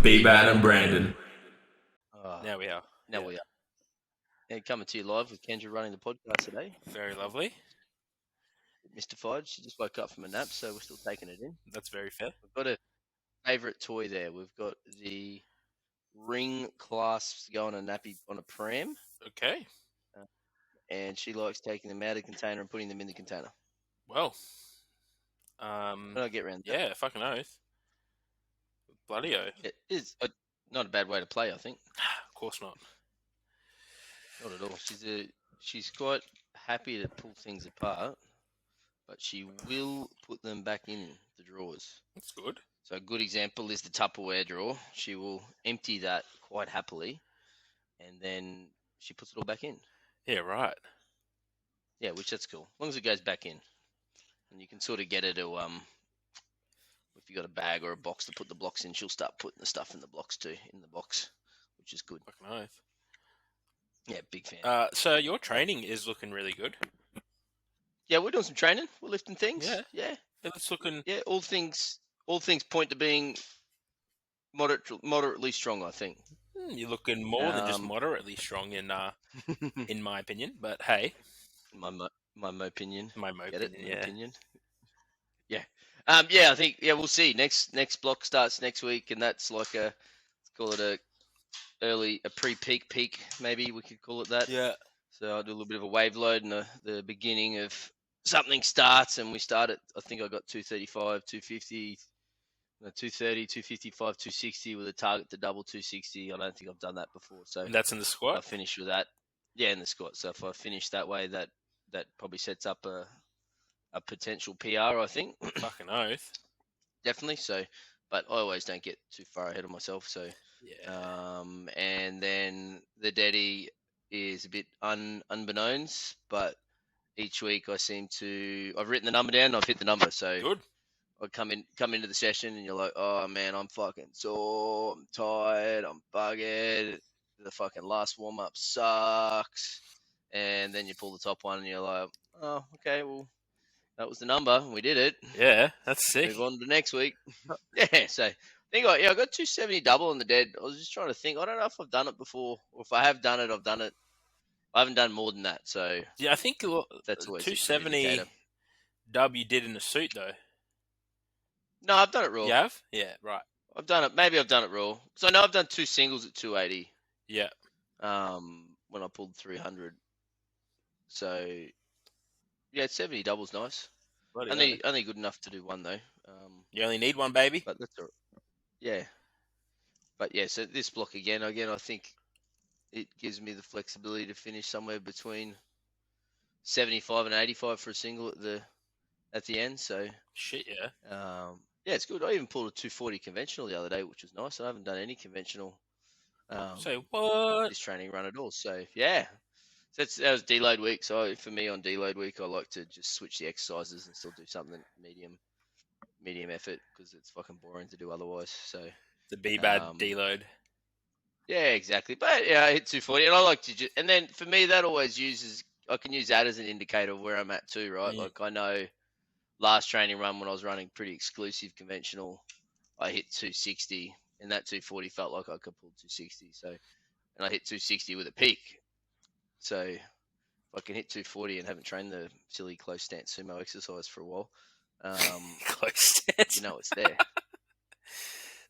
B-Bad and Brandon. Now we are. Now we are. And coming to you live with Kendra running the podcast today. Very lovely. Mystified. She just woke up from a nap, so we're still taking it in. That's very fair. We've got a favourite toy there. We've got the ring clasps going on a nappy on a pram. Okay. And she likes taking them out of the container and putting them in the container. Well. When I get around that. Yeah, fucking oath. Bloody oath. It is not a bad way to play, I think. Of course not. Not at all. She's quite happy to pull things apart, but she will put them back in the drawers. That's good. So a good example is the Tupperware drawer. She will empty that quite happily, and then she puts it all back in. Yeah, right. Yeah, which that's cool. As long as it goes back in. And you can sort of get her to, if you got a bag or a box to put the blocks in, she'll start putting the stuff in the blocks too, in the box, which is good. Fucking oath. Yeah, big fan. So your training is looking really good. Yeah, we're doing some training. We're lifting things. Yeah. It's looking. Yeah, all things point to being moderately strong, I think. You're looking more than just moderately strong in my opinion. But hey, my opinion. My opinion. Yeah. I think we'll see. Next block starts next week, and that's like let's call it a pre-peak, maybe we could call it that. Yeah. So I'll do a little bit of a wave load, and the beginning of something starts, and we start at, I think I got 235, 250, 230, 255, 260 with a target to double 260. I don't think I've done that before. So and that's in the squat? I finish with that. Yeah, in the squat. So if I finish that way, that probably sets up a potential PR, I think. Fucking oath. Definitely. So, but I always don't get too far ahead of myself. So, yeah. And then the Daddy is a bit unbeknownst, but each week I've written the number down and I've hit the number. So good. I come into the session and you're like, oh man, I'm fucking sore, I'm tired, I'm buggered. The fucking last warm up sucks. And then you pull the top one and you're like, oh, okay, well, that was the number and we did it. Yeah, that's sick. Move on to next week. Yeah, so I think I got 270 double on the dead. I was just trying to think. I don't know if I've done it before, or if I have done it, I've done it. I haven't done more than that. So yeah, I think that's always 270 dub you did in a suit though. No, I've done it raw. You have? Yeah, right. I've done it. Maybe I've done it raw. So I know I've done two singles at 280. Yeah. When I pulled 300. So yeah, 70 double's nice. Only good enough to do one though. You only need one, baby. But that's all right. Yeah. But yeah, so this block again, I think it gives me the flexibility to finish somewhere between 75 and 85 for a single at the end. So shit, yeah. Yeah, it's good. I even pulled a 240 conventional the other day, which was nice. I haven't done any conventional. So what? This training run at all. So yeah. So that was deload week. So for me on deload week, I like to just switch the exercises and still do something medium effort because it's fucking boring to do otherwise. So the B-Bad deload. Yeah, exactly. But yeah, I hit 240, and I like to and then for me that always I can use that as an indicator of where I'm at too, right? Mm. Like I know last training run when I was running pretty exclusive conventional, I hit 260, and that 240 felt like I could pull 260. So, and I hit 260 with a peak. So if I can hit 240 and haven't trained the silly close stance sumo exercise for a while, close stance, you know it's there.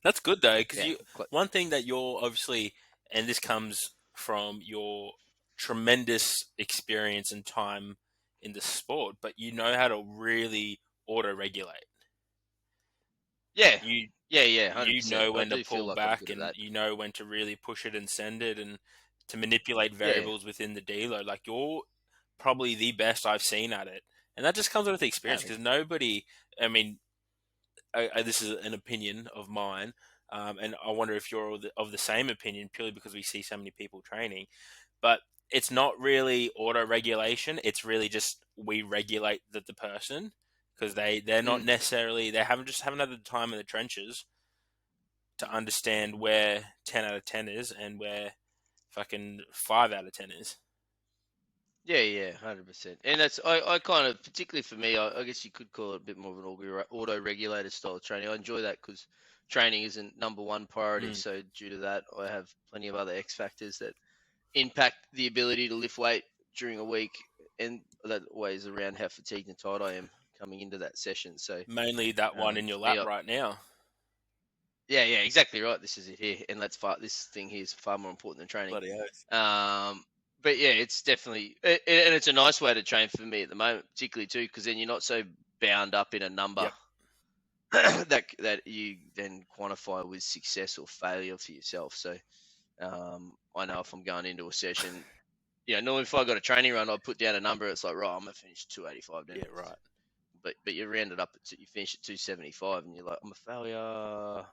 That's good though, because one thing that you're obviously, and this comes from your tremendous experience and time in the sport, but you know how to really auto-regulate. Yeah. 100%. You know when to pull back, and you know when to really push it and send it, and to manipulate variables within the deload. Like you're probably the best I've seen at it, and that just comes with the experience. Because nobody, I mean, this is an opinion of mine, and I wonder if you're of the same opinion, purely because we see so many people training. But it's not really auto-regulation. It's really just we regulate the person, because they're not necessarily, they haven't had the time in the trenches to understand where 10 out of 10 is and where fucking 5 out of 10 is. Yeah, 100%. And that's I kind of, particularly for me, I guess you could call it a bit more of an auto-regulated style of training. I enjoy that because training isn't number one priority. So due to that, I have plenty of other X factors that impact the ability to lift weight during a week, and that weighs around how fatigued and tired I am coming into that session. So mainly that one in your for me, lap right now. yeah, exactly right. This is it here, and this thing here is far more important than training. Bloody oath. But yeah, it's definitely, and it's a nice way to train for me at the moment, particularly too, because then you're not so bound up in a number that you then quantify with success or failure for yourself. So I know if I'm going into a session, normally if I got a training run, I'd put down a number. It's like, right, I'm gonna finish 285. Yeah, right. But you round it up you finish at 275, and you're like, I'm a failure.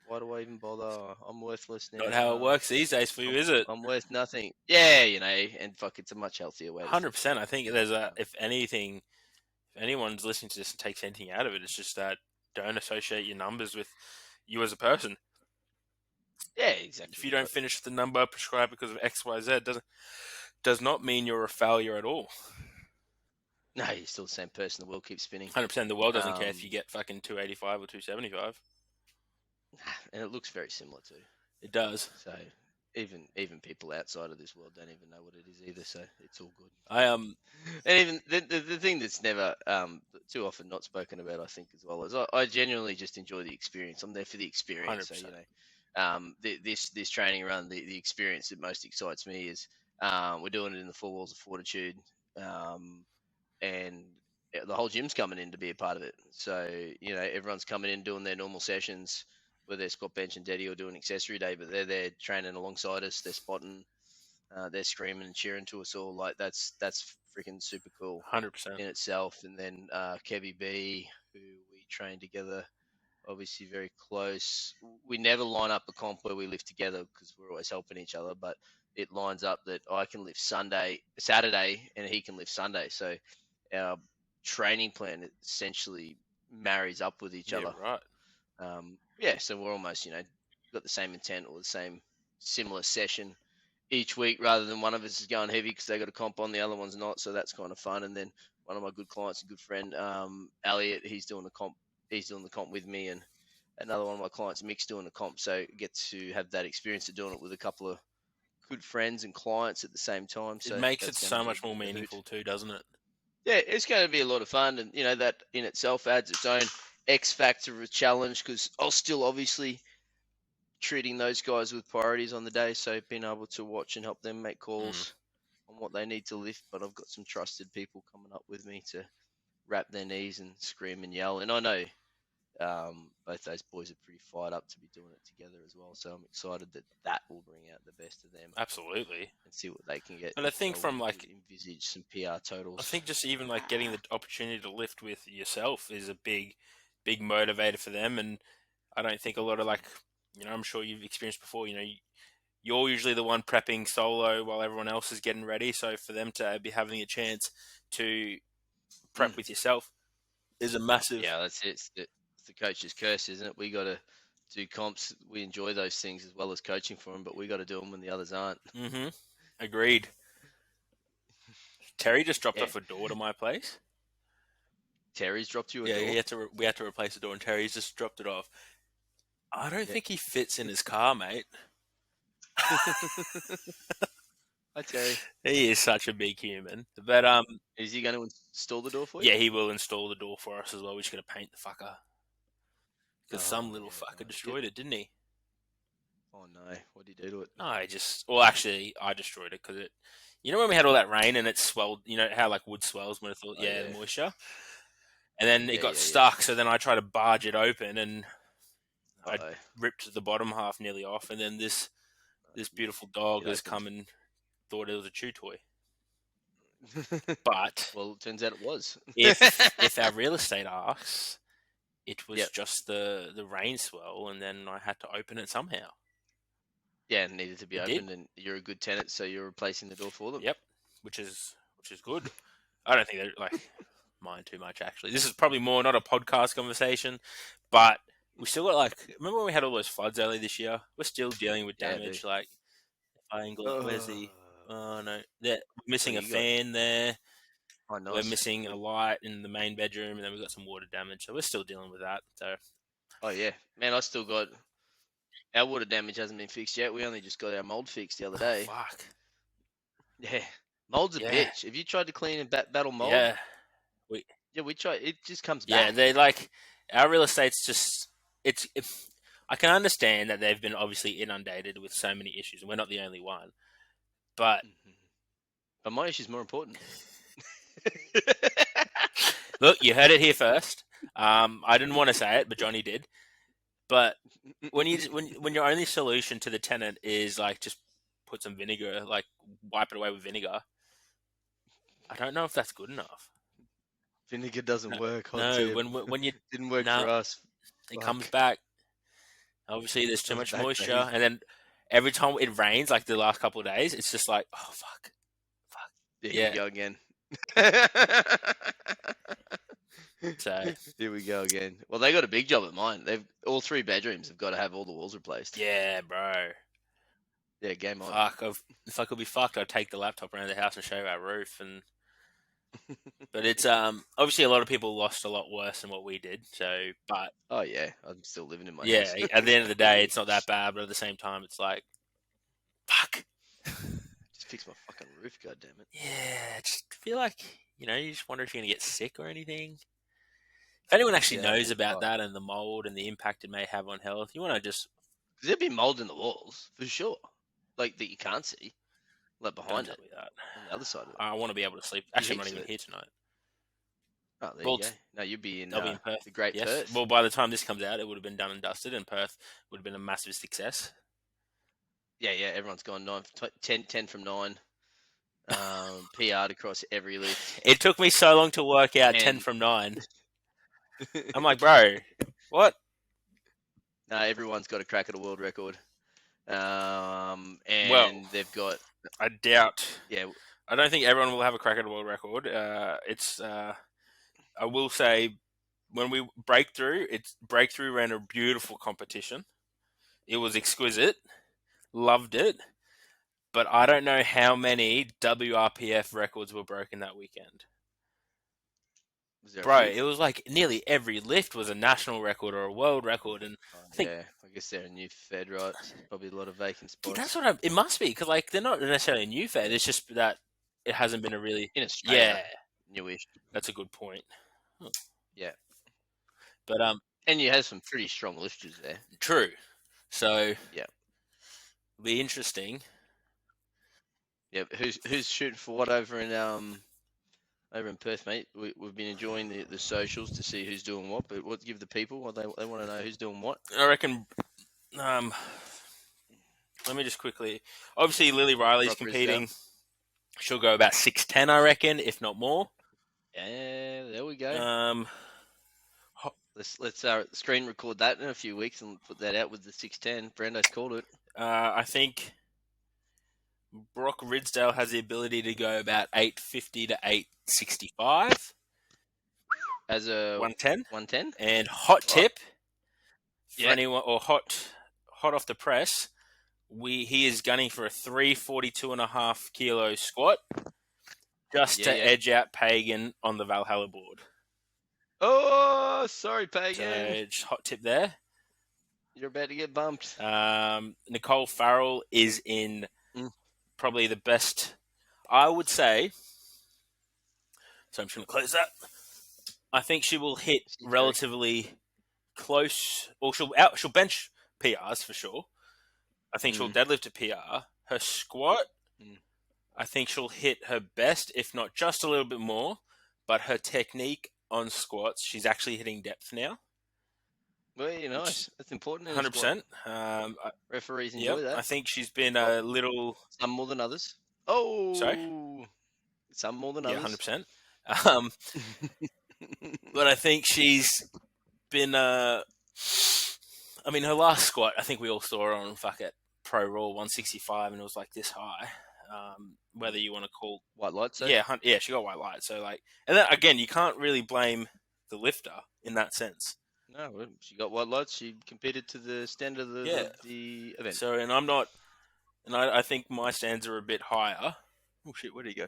Why do I even bother? I'm worthless now. Not how it works these days for you, is it? I'm worth nothing. Yeah, and fuck, it's a much healthier way. 100%. I think there's if anyone's listening to this and takes anything out of it, it's just that don't associate your numbers with you as a person. Yeah, exactly. If you don't finish the number prescribed because of X, Y, Z, does not mean you're a failure at all. No, you're still the same person. The world keeps spinning. 100%. The world doesn't care if you get fucking 285 or 275. And it looks very similar too. It does. So even people outside of this world don't even know what it is either. So it's all good. And even the thing that's never too often not spoken about, I think, as well, is I genuinely just enjoy the experience. I'm there for the experience. 100%. So this training run, the experience that most excites me is we're doing it in the 4 Walls of Fortitude, and the whole gym's coming in to be a part of it. So everyone's coming in doing their normal sessions, whether they're squat, bench, and deadly or doing accessory day, but they're there training alongside us. They're spotting, they're screaming and cheering to us all. Like that's freaking super cool 100% in itself. And then Kevy B, who we train together, obviously very close. We never line up a comp where we lift together because we're always helping each other, but it lines up that I can lift Saturday, and he can lift Sunday. So our training plan essentially marries up with each other. Right. So we're almost, got the same intent or the same similar session each week, rather than one of us is going heavy because they got a comp on, the other one's not. So that's kind of fun. And then one of my good clients, a good friend, Elliot, he's doing the comp with me, and another one of my clients, Mick's, doing the comp. So get to have that experience of doing it with a couple of good friends and clients at the same time. So it makes it so much more meaningful too, doesn't it? Yeah, it's going to be a lot of fun, and that in itself adds its own X factor of a challenge, because I'll still obviously treating those guys with priorities on the day, so being able to watch and help them make calls on what they need to lift. But I've got some trusted people coming up with me to wrap their knees and scream and yell, and I know both those boys are pretty fired up to be doing it together as well. So I'm excited that will bring out the best of them. Absolutely. And see what they can get. And I think from envisage some PR totals. I think just even getting the opportunity to lift with yourself is a big motivator for them. And I don't think a lot of I'm sure you've experienced before, you're usually the one prepping solo while everyone else is getting ready. So for them to be having a chance to prep with yourself is a massive... Yeah, that's it. It's the coach's curse, isn't it? We got to do comps. We enjoy those things as well as coaching for them, but we got to do them when the others aren't. Mm-hmm. Agreed. Terry just dropped off a door to my place. Terry's dropped you a door? Yeah, we had to replace the door, and Terry's just dropped it off. I don't think he fits in his car, mate. Hi, Terry. He is such a big human. But is he going to install the door for you? Yeah, he will install the door for us as well. We're just going to paint the fucker. Because some little fucker destroyed it, didn't he? Oh, no. What did he do to it? No, I destroyed it because it... when we had all that rain and it swelled, how wood swells when it thought, the moisture? And then it got stuck, so then I tried to barge it open, and I ripped the bottom half nearly off, and then this beautiful dog has come and thought it was a chew toy. But... well, it turns out it was. if our real estate asks, it was just the rain swell, and then I had to open it somehow. Yeah, it needed to be opened, and you're a good tenant, so you're replacing the door for them. Yep, which is good. I don't think they're mind too much, actually. This is probably more not a podcast conversation, but we still got remember when we had all those floods earlier this year? We're still dealing with damage. Where's the... Oh no, we're missing a fan there. Oh, nice. We're missing a light in the main bedroom, and then we've got some water damage, so we're still dealing with that. So Oh yeah, man, I still got our water damage hasn't been fixed yet. We only just got our mold fixed the other Oh, day. fuck. Yeah, mold's a Yeah. bitch. Have you tried to clean and battle mold? Yeah. We. Yeah, we tried. It just comes Yeah. back. They like our real estate's just. It's. I can understand that they've been obviously inundated with so many issues, and we're not the only one. But But my issue's more important. look, you heard it here first. I didn't want to say it, but Johnny did. But when your only solution to the tenant is like just put some vinegar, like wipe it away with vinegar, I don't know if that's good enough. Vinegar doesn't work. Hot No, tip. when you Didn't work no, for us. it comes Fuck. back. Obviously, there's too Comes much back, moisture, baby. and then every time it rains, like the last couple of days, it's just like, oh fuck, fuck, Yeah, here we yeah. go again. So Here we go again. Well, they got a big job at mine. They've all 3 bedrooms have got to have all the walls replaced. yeah, bro. Yeah, game on. Fuck, if I could be fucked, I'd take the laptop around the house and show our roof. But it's obviously a lot of people lost a lot worse than what we did. So, but Oh yeah, I'm still living in my yeah, house. at the end of the day, it's not that bad. But at the same time, it's like, fuck. Just fix my fucking roof, god damn it. Yeah, just feel like you just wonder if you're gonna get sick or anything. If anyone actually Yeah, knows well, about fuck. that and the mold and the impact it may have on health, you want to just There'd be mold in the walls for sure, like that you can't see, like don't behind tell it me that. on the other side of it. I want to be able to sleep. Be Actually, I'm not heaps of even it. here tonight. Oh, there Well, you go. No, you'd be in I'll be in Perth. the Great Yes. Perth. Well, by the time this comes out, it would have been done and dusted, and Perth would have been a massive success. Yeah, yeah. Everyone's gone 10 from 9. PR'd across every lift, It took me so long to work out 10 and from 9. I'm like, bro, what? no, everyone's got a crack at a world record. Well, And they've got I doubt. yeah. I don't think everyone will have a crack at a world record. I will say, when we Breakthrough ran a beautiful competition. It was exquisite. Loved it. But I don't know how many WRPF records were broken that weekend. Was there a Bro, few? it was like nearly every lift was a national record or a world record, and I think Yeah, I guess they're a new Fed, right? So probably a lot of vacant that's spots what it must be because like they're not necessarily a new fed. It's just that it hasn't been a really in Australia, yeah. newish. That's a good point. Huh. Yeah, But and you have some pretty strong lifters there. true. So Yeah, be interesting. yeah. Who's shooting for what over in Perth, mate? We've been enjoying the socials to see who's doing what, but what give the people what they want to know who's doing what. I reckon. Let me just quickly. Obviously, Lily Riley's Brock Risdale. competing. She'll go about 6'10", I reckon, if not more. Yeah, there we go. Let's screen record that in a few weeks and put that out with the 6'10". Brando's called it. I think Brock Ridsdale has the ability to go about 850 to 865. As a 110. 110. And hot tip for Yeah. anyone, or hot off the press, he is gunning for a 342.5 kilo squat, just to edge out Pagan on the Valhalla board. Oh, sorry, Pagan. So just hot tip there. You're about to get bumped. Nicole Farrell is in probably the best, I would say. So I'm just going to close that. I think she will hit relatively close, or she'll bench PRs for sure. I think she'll deadlift a PR. Her squat, I think she'll hit her best, if not just a little bit more. But her technique on squats, she's actually hitting depth now. Very nice. That's important. 100%. Referees enjoy that. I think she's been a little... Some more than others. Oh! Sorry? Some more than others. 100%. But I think she's been... I mean, her last squat, I think we all saw her on Pro Raw 165, and it was like this high. Whether you want to call white light, so? Yeah, she got white light. So and then again, you can't really blame the lifter in that sense. No, she got white lights. She competed to the standard of the event. So, and I think my stands are a bit higher. Oh shit, where did he go?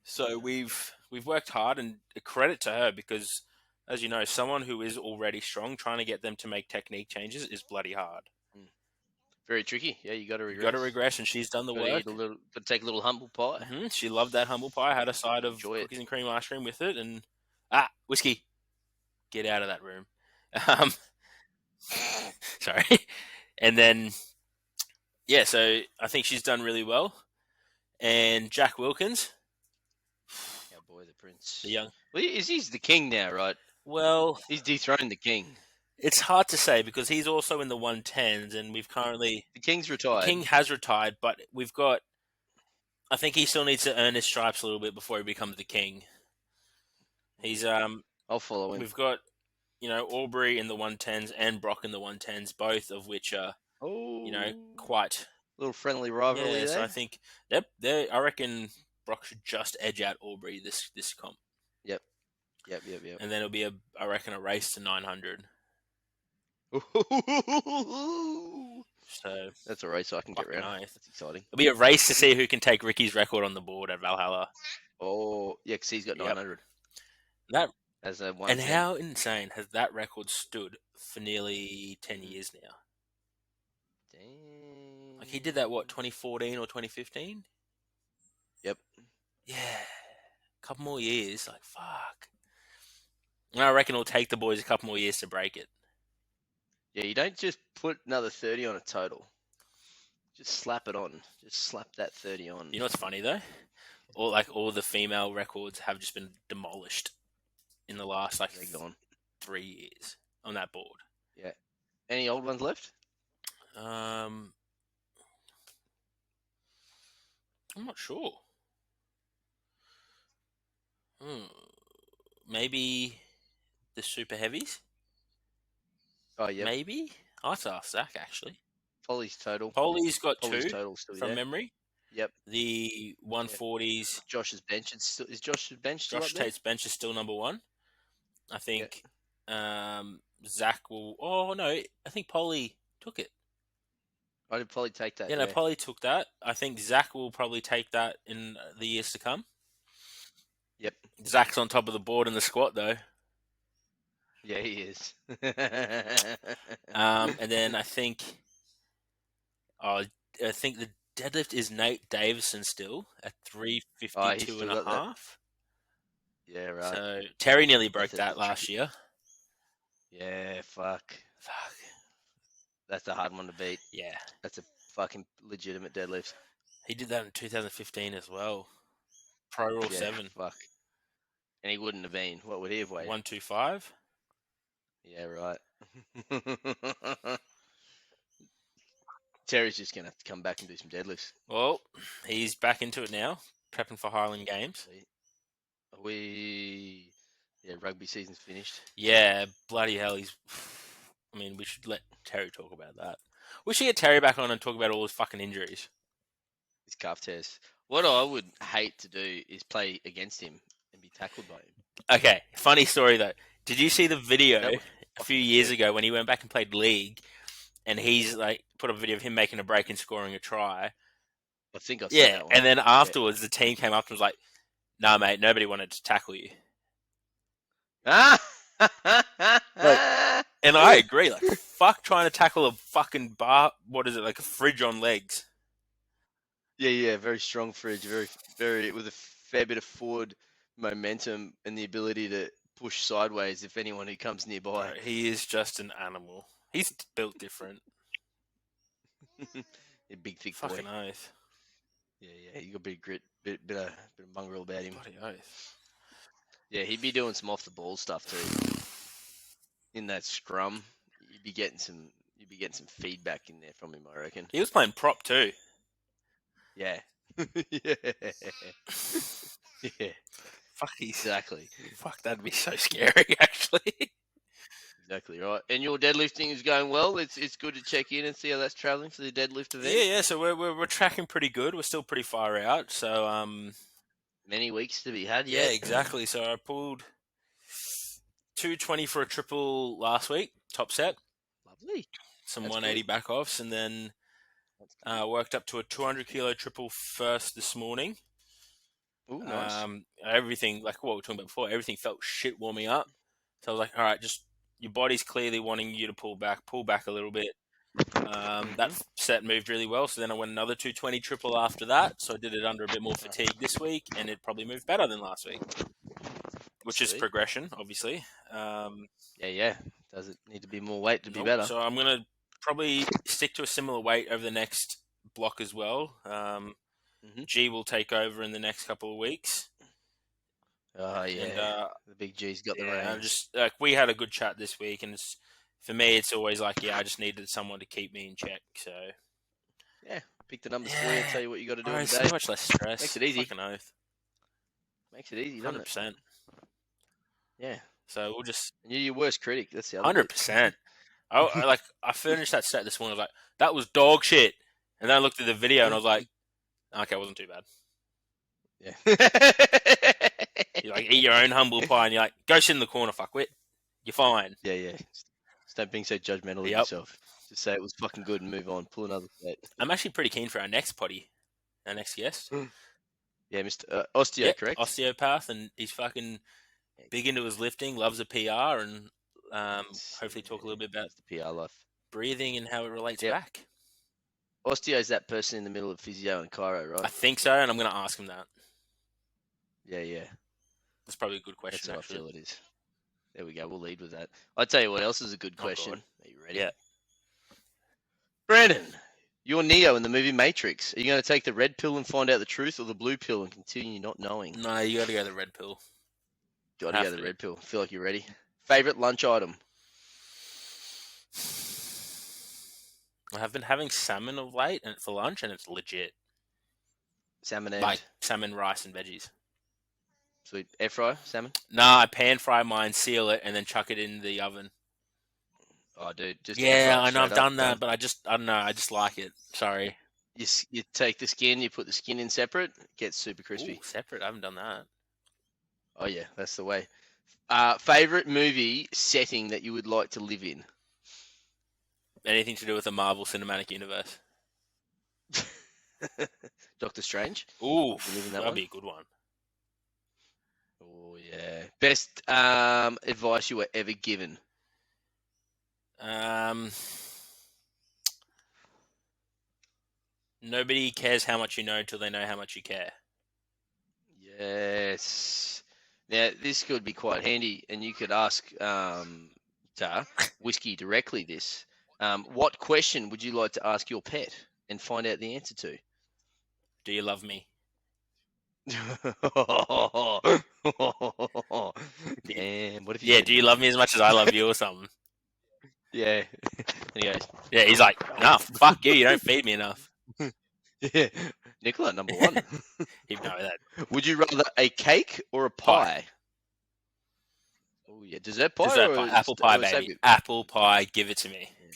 So we've worked hard, and a credit to her because as you know, someone who is already strong, trying to get them to make technique changes is bloody hard. Very tricky. Yeah, you got to regress. You got to regress, and she's done the work. Got to take a little humble pie. She loved that humble pie. Had a side of cookies and cream ice cream with it, and whiskey. Get out of that room. Sorry. And then, yeah, so I think she's done really well. And Jack Wilkins. Our boy, the prince. The young. Well, he's the king now, right? Well, he's dethroned the king. It's hard to say because he's also in the 110s, and we've currently... The king's retired. The king has retired, but we've got... I think he still needs to earn his stripes a little bit before he becomes the king. He's... I'll follow him. We've got, Aubrey in the 110s and Brock in the 110s, both of which are, quite... A little friendly rivalry there. So I think... I reckon Brock should just edge out Aubrey this comp. Yep. And then it'll be, I reckon, a race to 900. So that's a race I can get around. Nice. That's exciting. It'll be a race to see who can take Ricky's record on the board at Valhalla. Oh, yeah, because he's got 900. That as a 110. And how insane has that record stood for nearly 10 years now? Dang. Like he did that, 2014 or 2015? Yep. Yeah. A couple more years. Like, fuck. And I reckon it'll take the boys a couple more years to break it. Yeah, you don't just put another 30 on a total. Just slap it on. Just slap that 30 on. You know what's funny though? All the female records have just been demolished in the last 3 years on that board. Yeah. Any old ones left? I'm not sure. Maybe the super heavies. Oh, yeah. Maybe? I'll have to ask Zach, actually. Polly's total. Polly's got Polly's two total still, from memory. Yep. The 140s. Josh's bench is Josh's bench still Josh up there? Tate's bench is still number one. I think Zach will... Oh, no. I think Polly took it. Why did Polly take that? Yeah, no, Polly took that. I think Zach will probably take that in the years to come. Yep. Zach's on top of the board in the squat, though. Yeah, he is. And then I think the deadlift is Nate Davison still at 352 and a half. Yeah, right. So Terry nearly broke that last year. Yeah, fuck. That's a hard one to beat. Yeah. That's a fucking legitimate deadlift. He did that in 2015 as well. Pro Raw 7. Fuck. And he wouldn't have been. What would he have weighed? 125. Yeah, right. Terry's just going to have to come back and do some deadlifts. Well, he's back into it now, prepping for Highland Games. Rugby season's finished. Yeah, bloody hell. We should let Terry talk about that. We should get Terry back on and talk about all his fucking injuries. His calf tears. What I would hate to do is play against him and be tackled by him. Okay, funny story though. Did you see the video a few years ago when he went back and played league, and he's put up a video of him making a break and scoring a try? I think I saw that one. And then afterwards the team came up and was like, "Nah, mate, nobody wanted to tackle you." And I agree. Fuck trying to tackle a fucking bar. What is it? Like a fridge on legs. Yeah. Very strong fridge. Very, very with a fair bit of forward momentum and the ability to push sideways if anyone who comes nearby. Right, he is just an animal. He's built different. A big, thick fucking boy. oath. Yeah. He got a bit of grit, bit of mongrel about him. Bloody oath. Yeah, he'd be doing some off the ball stuff too. In that scrum, you'd be getting some feedback in there from him, I reckon. He was playing prop too. Yeah. Yeah. Exactly. Fuck, that'd be so scary, actually. Exactly right. And your deadlifting is going well. It's good to check in and see how that's traveling for the deadlift event. Yeah. So we're tracking pretty good. We're still pretty far out. So many weeks to be had. Yeah, exactly. So I pulled 220 for a triple last week, top set. Lovely. Some 180 back offs, and then worked up to a 200 kilo triple first this morning. Ooh, nice. Everything, like what we were talking about before, everything felt shit warming up. So I was like, all right, just your body's clearly wanting you to pull back a little bit. That set moved really well. So then I went another 220 triple after that. So I did it under a bit more fatigue this week, and it probably moved better than last week, which is progression, obviously. Yeah. Does it need to be more weight to be Nope. better? So I'm going to probably stick to a similar weight over the next block as well. G will take over in the next couple of weeks. Oh, yeah. And, the big G's got the reins. Just like we had a good chat this week, and for me, it's always like, I just needed someone to keep me in check. So yeah, pick the numbers for you. Tell you what you got to do on the day. So much less stress. Makes it easy. Fucking oath. Makes it easy, doesn't 100%. Yeah. So we'll just. And you're your worst critic. That's the other. 100%. I finished that set this morning. I was like, that was dog shit. And then I looked at the video and I was like, okay, it wasn't too bad. Yeah. You like eat your own humble pie, and you're like, go sit in the corner, fuckwit. You're fine. Yeah. Stop being so judgmental of yourself. Just say it was fucking good and move on. Pull another set. I'm actually pretty keen for our next potty, our next guest. Yeah, Mr. Osteo, correct? Osteopath, and he's fucking big into his lifting, loves the PR, and hopefully talk a little bit about the PR life, breathing and how it relates back. Osteo is that person in the middle of physio and chiro, right? I think so, and I'm going to ask him that. Yeah. That's probably a good question. That's what I feel it is. There we go. We'll lead with that. I'll tell you what else is a good question. Are you ready? Yeah. Brandon, you're Neo in the movie Matrix. Are you going to take the red pill and find out the truth, or the blue pill and continue not knowing? No, you got to go the red pill. Got to go the red pill. Feel like you're ready. Favorite lunch item? I have been having salmon of late, and for lunch, and it's legit. Salmon and like salmon, rice, and veggies. Sweet. Air fry salmon? Nah, I pan fry mine, seal it, and then chuck it in the oven. Oh, dude, just I know I've done that, but I don't know. I just like it. Sorry. You take the skin, you put the skin in separate, it gets super crispy. Ooh, separate? I haven't done that. Oh yeah, that's the way. Favorite movie setting that you would like to live in? Anything to do with the Marvel Cinematic Universe? Doctor Strange? Ooh, that'd be a good one. Oh yeah. Best advice you were ever given? Nobody cares how much you know until they know how much you care. Yes. Now this could be quite handy, and you could ask Whiskey directly this. What question would you like to ask your pet and find out the answer to? Do you love me? Damn, what if do you love me as much as I love you or something? Yeah. And he goes, yeah, he's like, no, fuck you, you don't feed me enough. Yeah. Nicola, number one. He'd know that. Would you rather a cake or a pie? Oh yeah, dessert pie? Apple pie, baby. Apple pie, give it to me. Yeah.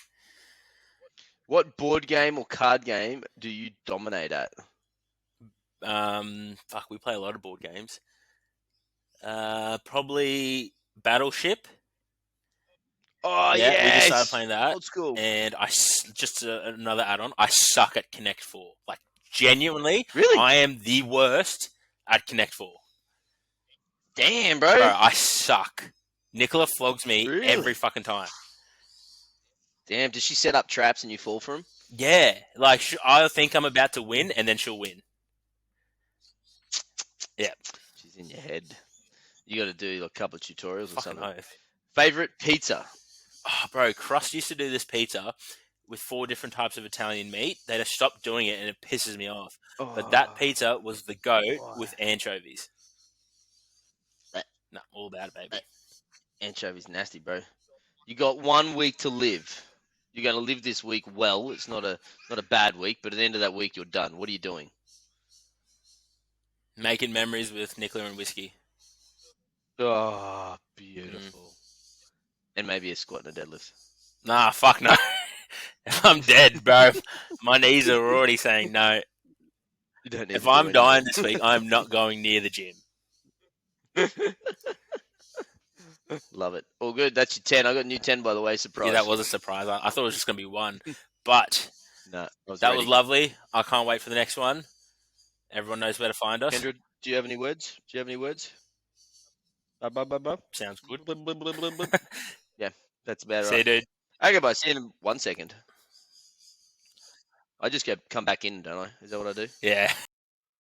What board game or card game do you dominate at? We play a lot of board games. Probably Battleship. Oh yeah, we just started playing that. Old school. And just another add-on. I suck at Connect 4. Like genuinely, really, I am the worst at Connect 4. Damn, bro, I suck. Nicola flogs me every fucking time. Damn, does she set up traps and you fall for them? Yeah, like I think I'm about to win, and then she'll win. Yeah, she's in your head. You got to do a couple of tutorials or something. Oath. Favorite pizza? Oh, bro, Crust used to do this pizza with 4 different types of Italian meat. They just stopped doing it, and it pisses me off. But that pizza was the goat with anchovies. No, all about it, baby. Anchovies nasty, bro. You got 1 week to live. You're going to live this week well. It's not a bad week, but at the end of that week, you're done. What are you doing? Making memories with Nicola and Whiskey. Oh, beautiful. And maybe a squat and a deadlift. Nah, fuck no. I'm dead, bro. My knees are already saying no. You don't need if I'm dying this week, I'm not going near the gym. Love it. All good. That's your 10. I got a new 10, by the way. Surprise. Yeah, that was a surprise. I thought it was just going to be 1. But no, that was lovely. I can't wait for the next one. Everyone knows where to find us. Kendra, do you have any words? Sounds good. Yeah, that's about See you, right. dude. Okay, bye. See you in 1 second. I just come back in, don't I? Is that what I do? Yeah.